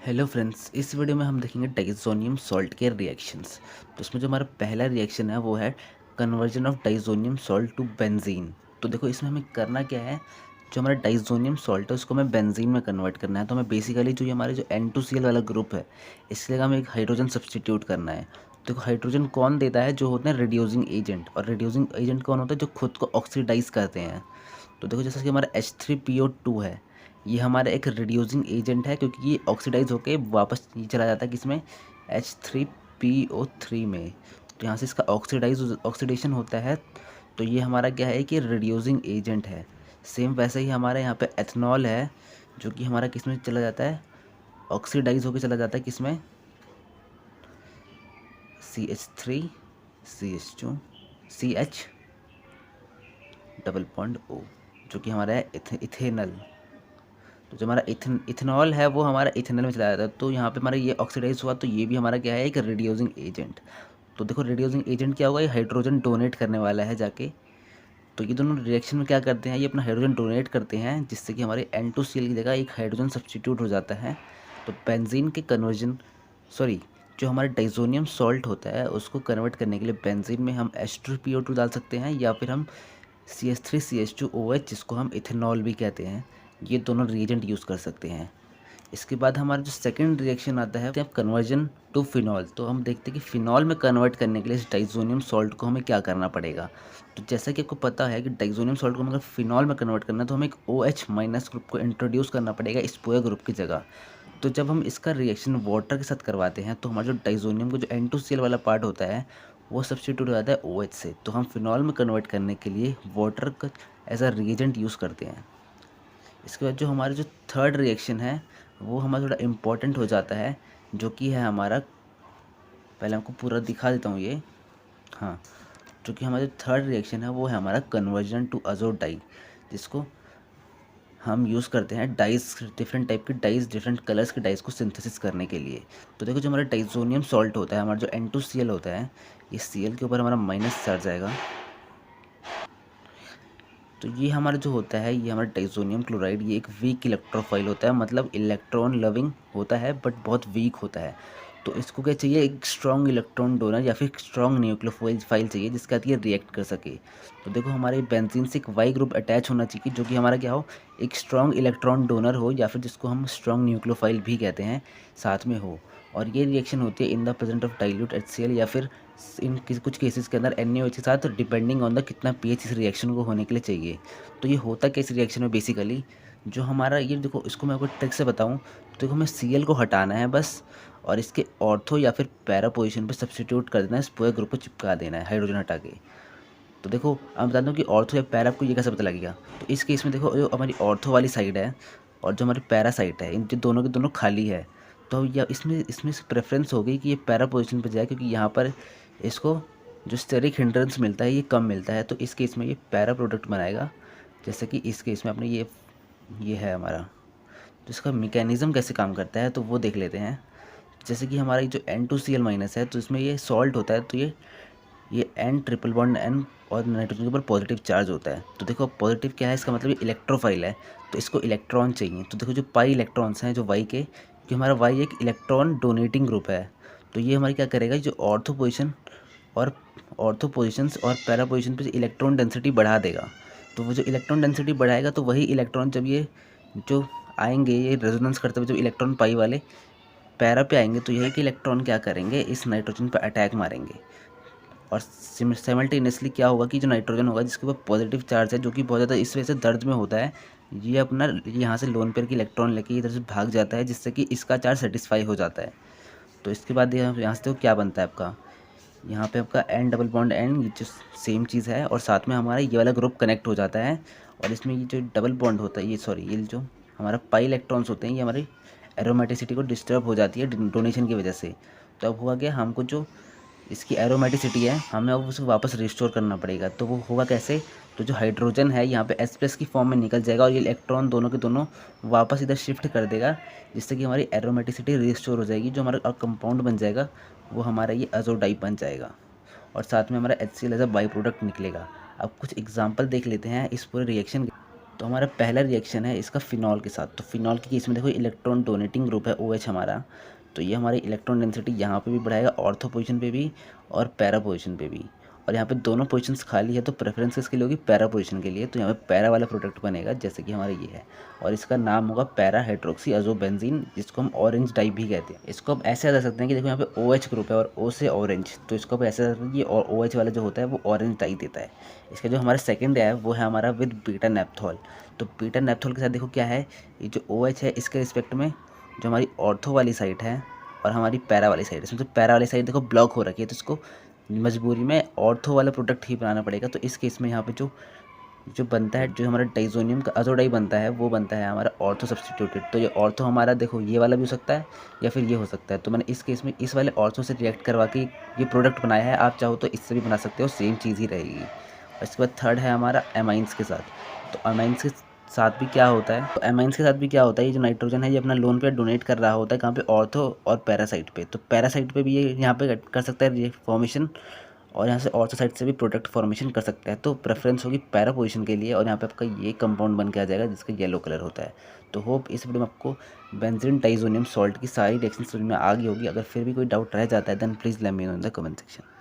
Hello friends, इस video में हम देखेंगे डाइज़ोनियम सॉल्ट के रिएक्शंस। तो इसमें जो हमारा पहला रिएक्शन है वो है conversion of diazonium salt to benzene. तो देखो इसमें हमें करना क्या है, जो हमारा डाइज़ोनियम सॉल्ट है उसको हमें बेंजीन में कन्वर्ट करना है। तो हमें बेसिकली जो ये हमारे जो N2Cl वाला ग्रुप है इसके लिए हमें एक हाइड्रोजन सब्सटीट्यूट करना है। देखो हाइड्रोजन कौन देता है, जो होते हैं रिड्यूसिंग एजेंट, और रिड्यूसिंग एजेंट कौन होता है, जो खुद को ऑक्सीडाइज करते हैं। तो देखो जैसा कि हमारा H3PO2 है, ये हमारा एक रिड्यूसिंग एजेंट है क्योंकि ये ऑक्सीडाइज होके वापस ये चला जाता है किसमें, H3PO3 में। तो यहाँ से इसका ऑक्सीडेशन होता है। तो ये हमारा क्या है कि रिड्यूसिंग एजेंट है। सेम वैसे ही हमारे यहाँ पे एथनॉल है, जो कि हमारा किसमें चला जाता है, ऑक्सीडाइज होके चला जाता है किसमें, CH3 CH2 CH double bond O, जो कि हमारा है इथेनल। तो जो हमारा इथेनॉल है वो हमारा इथेनल में चला जाता है। तो यहाँ पे हमारा ये ऑक्सीडाइज हुआ, तो ये भी हमारा क्या है, एक रिड्यूसिंग एजेंट। तो देखो रिड्यूसिंग एजेंट क्या होगा, ये हाइड्रोजन डोनेट करने वाला है जाके। तो ये दोनों रिएक्शन में क्या करते हैं, ये अपना हाइड्रोजन डोनेट करते हैं, जिससे कि हमारे N2Cl की जगह एक हाइड्रोजन सब्स्टिट्यूट हो जाता है। तो बेंजीन के कन्वर्जन, सॉरी, जो हमारा डाइज़ोनियम सॉल्ट होता है उसको कन्वर्ट करने के लिए बेंजीन में हम H2PO2 डाल सकते हैं, या फिर हम CH3CH2OH, जिसको हम इथेनॉल भी कहते हैं, ये दोनों रिएजेंट यूज़ कर सकते हैं। इसके बाद हमारा जो सेकंड रिएक्शन आता है कन्वर्जन टू फिनॉल। तो हम देखते हैं कि फिनॉल में कन्वर्ट करने के लिए इस डाइज़ोनियम सॉल्ट को हमें क्या करना पड़ेगा। तो जैसा कि आपको पता है कि डाइज़ोनियम सॉल्ट को अगर फिनॉल में कन्वर्ट करना है तो हमें एक OH माइनस ग्रुप को इंट्रोड्यूस करना पड़ेगा इस पूरे ग्रुप की जगह। तो जब हम इसका रिएक्शन वाटर के साथ करवाते हैं तो हमारा जो डाइज़ोनियम का जो N2Cl वाला पार्ट होता है वो सब्स्टिट्यूट हो जाता है OH से। तो हम फिनॉल में कन्वर्ट करने के लिए वाटर का एज अ रिएजेंट यूज़ करते हैं। इसके बाद जो हमारा जो थर्ड रिएक्शन है वो हमारा थोड़ा इम्पोर्टेंट हो जाता है, जो कि है हमारा, पहले आपको पूरा दिखा देता हूँ ये। हाँ, जो कि हमारा जो थर्ड रिएक्शन है वो है हमारा कन्वर्जन टू अज़ोट डाई, जिसको हम यूज़ करते हैं डाइस, डिफरेंट टाइप के डाइस, डिफरेंट कलर्स के डाइस को सिंथेसिस करने के लिए। तो देखो जो हमारा डाइज़ोनियम सॉल्ट होता है, हमारा जो N2Cl होता है, ये Cl के ऊपर हमारा माइनस चार्ज जाएगा। तो ये हमारा जो होता है, ये हमारा डाइज़ोनियम क्लोराइड, ये एक वीक इलेक्ट्रोफाइल होता है, मतलब इलेक्ट्रॉन लविंग होता है बट बहुत वीक होता है। तो इसको क्या चाहिए, एक स्ट्रॉन्ग इलेक्ट्रॉन डोनर या फिर स्ट्रॉन्ग न्यूक्लियोफाइल फाइल चाहिए जिसके साथ ये रिएक्ट कर सके। तो देखो हमारे बेंजीन से एक वाई ग्रुप अटैच होना चाहिए, जो कि हमारा क्या हो, एक स्ट्रॉन्ग इलेक्ट्रॉन डोनर हो, या फिर जिसको हम स्ट्रॉन्ग न्यूक्लियोफाइल भी कहते हैं, साथ में हो। और ये रिएक्शन होती है in the present of dilute HCl, या फिर इन कुछ केसेस के अंदर NaOH के साथ, डिपेंडिंग ऑन द कितना pH इस रिएक्शन को होने के लिए चाहिए। तो ये होता क्या इस रिएक्शन में, बेसिकली जो हमारा ये देखो, इसको मैं आपको ट्रिक से बताऊं तो देखो, हमें Cl को हटाना है बस, और इसके ऑर्थो या फिर पैरा पोजीशन पे सब्स्टिट्यूट कर देना है, इस पूरे ग्रुप को चिपका देना है हाइड्रोजन हटा के। तो देखो अब बता दूं कि ऑर्थो या पैरा, आपको ये कैसे पता लगेगा। तो इस केस में देखो, जो हमारी ऑर्थो वाली साइड है और जो हमारी पैरा साइड है, इन जो दोनों के दोनों खाली है। तो या इसमें इसमें प्रेफरेंस होगी कि ये पैरा पोजीशन पे जाए, क्योंकि यहाँ पर इसको जो स्टेरिक हिंड्रेंस मिलता है ये कम मिलता है। तो इस केस में ये पैरा प्रोडक्ट बनाएगा। जैसे कि इस केस में अपने ये है हमारा, तो इसका मैकेनिज़्म कैसे काम करता है तो वो देख लेते हैं। जैसे कि हमारा जो N2Cl माइनस है, तो इसमें ये सॉल्ट होता है, तो ये N ट्रिपल बॉन्ड N और नाइट्रोजन के ऊपर पॉजिटिव चार्ज होता है। तो देखो पॉजिटिव क्या है, इसका मतलब ये इलेक्ट्रोफाइल है, तो इसको इलेक्ट्रॉन चाहिए। तो देखो जो पाई इलेक्ट्रॉन्स हैं जो वाई के, कि हमारा वाई एक इलेक्ट्रॉन डोनेटिंग ग्रुप है, तो ये हमारी क्या करेगा, जो और ऑर्थो पोजिशंस और पैरा पोजिशन पे इलेक्ट्रॉन डेंसिटी बढ़ा देगा। तो वो जो इलेक्ट्रॉन डेंसिटी बढ़ाएगा, तो वही इलेक्ट्रॉन जब ये जो आएंगे, ये रेजोनेंस करते हुए जब इलेक्ट्रॉन पाई वाले पैरा पे आएंगे, तो यही कि इलेक्ट्रॉन क्या करेंगे, इस नाइट्रोजन पर अटैक मारेंगे। और साइमल्टेनियसली क्या होगा कि जो नाइट्रोजन होगा जिसके ऊपर पॉजिटिव चार्ज है, जो कि बहुत ज़्यादा इस वजह से दर्द में होता है, ये अपना यहाँ से लोन पेयर की इलेक्ट्रॉन लेके इधर से भाग जाता है, जिससे कि इसका चार्ज सेटिस्फाई हो जाता है। तो इसके बाद यहाँ से तो क्या बनता है आपका, यहाँ पे आपका N डबल बॉन्ड N, ये जो सेम चीज़ है, और साथ में हमारा ये वाला ग्रुप कनेक्ट हो जाता है। और इसमें ये जो डबल बॉन्ड होता है, ये जो हमारा पाई इलेक्ट्रॉन्स होते हैं, ये हमारी एरोमेटिसिटी को डिस्टर्ब हो जाती है डोनेशन की वजह से। तो अब हुआ क्या, हमको जो इसकी एरोमेटिसिटी है हमें अब उसे वापस रिस्टोर करना पड़ेगा। तो वो होगा कैसे, तो जो हाइड्रोजन है यहाँ पे H+ की फॉर्म में निकल जाएगा, और ये इलेक्ट्रॉन दोनों के दोनों वापस इधर शिफ्ट कर देगा, जिससे कि हमारी एरोमेटिसिटी रिस्टोर हो जाएगी। जो हमारा कंपाउंड बन जाएगा वो हमारा ये अज़ोडाई बन जाएगा, और साथ में हमारा HCl as a byproduct निकलेगा। अब कुछ एग्जांपल देख लेते हैं इस पूरे रिएक्शन के। तो हमारा पहला रिएक्शन है इसका फिनॉल के साथ। तो फिनॉल के केस में देखो इलेक्ट्रॉन डोनेटिंग ग्रुप है OH हमारा, तो ये हमारी इलेक्ट्रॉन डेंसिटी यहाँ पे भी बढ़ाएगा, ऑर्थो पोजीशन पे भी और पैरा पोजीशन पे भी। और यहाँ पे दोनों पोजीशंस खाली है तो प्रेफरेंस किसके लिए होगी, पैरा पोजीशन के लिए। तो यहाँ पे पैरा वाला प्रोडक्ट बनेगा जैसे कि हमारा ये है, और इसका नाम होगा पैरा हाइड्रोक्सी अजोबेंजीन, जिसको हम ऑरेंज डाई भी कहते हैं। इसको आप ऐसे याद रख सकते हैं कि देखो यहाँ पे OH ग्रुप है और O से ऑरेंज, तो इसको आप ऐसे याद रख सकते हैं कि OH वाला जो होता है वो ऑरेंज डाई देता है। इसका जो हमारा सेकंड है वो है हमारा विद बीटा नेप्थॉल। तो बीटा नेप्थॉल के साथ देखो क्या है, ये जो OH है इसके रिस्पेक्ट में जो हमारी ऑर्थो वाली साइड है और हमारी पैरा वाली साइड है, इसमें तो पैरा वाली साइड देखो ब्लॉक हो रखी है, तो इसको मजबूरी में ऑर्थो वाला प्रोडक्ट ही बनाना पड़ेगा। तो इस केस में यहाँ पे जो जो बनता है, जो हमारा डाइजोनियम का अजोडाई बनता है वो बनता है हमारा ऑर्थो सब्स्टिट्यूटेड। तो ये ऑर्थो हमारा देखो ये वाला भी हो सकता है या फिर ये हो सकता है। तो मैंने इस केस में इस वाले ऑर्थो से रिएक्ट करवा के ये प्रोडक्ट बनाया है, आप चाहो तो इससे भी बना सकते हो, सेम चीज़ ही रहेगी। और इसके बाद थर्ड है हमारा एमाइंस के साथ। तो एमाइंस के साथ भी क्या होता है, तो एमाइंस के साथ भी क्या होता है, ये जो नाइट्रोजन है ये अपना लोन पे डोनेट कर रहा होता है कहाँ पे, ऑर्थो और पैरासाइट पे। तो पैरासाइट पे भी ये यहाँ पे कर सकता है फॉर्मेशन, और यहाँ से ऑर्थो साइड से भी प्रोडक्ट फॉर्मेशन कर सकता है। तो प्रेफरेंस होगी पैरा पोजीशन के लिए, और यहाँ पे आपका ये कंपाउंड बन के आ जाएगा जिसका येलो कलर होता है। तो होप इस वीडियो में आपको बेंजीन डाइजोनियम सॉल्ट की सारी रिएक्शन समझ में आ गई होगी। अगर फिर भी कोई डाउट रह जाता है then please let me know in the comment section.